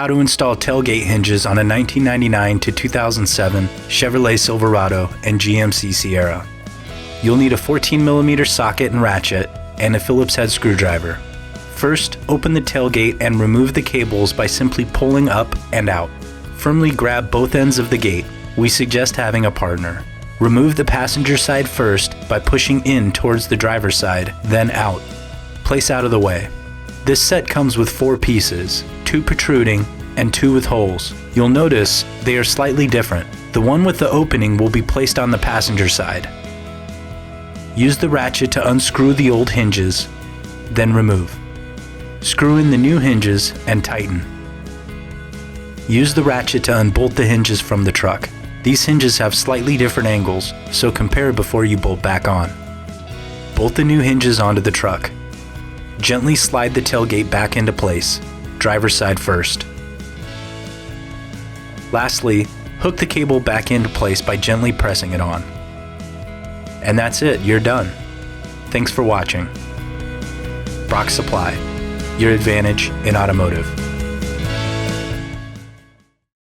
How to install tailgate hinges on a 1999 to 2007 Chevrolet Silverado and GMC Sierra. You'll need a 14mm socket and ratchet and a Phillips head screwdriver. First, open the tailgate and remove the cables by simply pulling up and out. Firmly grab both ends of the gate. We suggest having a partner. Remove the passenger side first by pushing in towards the driver's side, then out. Place out of the way. This set comes with 4 pieces, 2 protruding and 2 with holes. You'll notice they are slightly different. The one with the opening will be placed on the passenger side. Use the ratchet to unscrew the old hinges, then remove. Screw in the new hinges and tighten. Use the ratchet to unbolt the hinges from the truck. These hinges have slightly different angles, so compare before you bolt back on. Bolt the new hinges onto the truck. Gently slide the tailgate back into place, driver's side first. Lastly, hook the cable back into place by gently pressing it on. And that's it, you're done. Thanks for watching. Brock Supply, your advantage in automotive.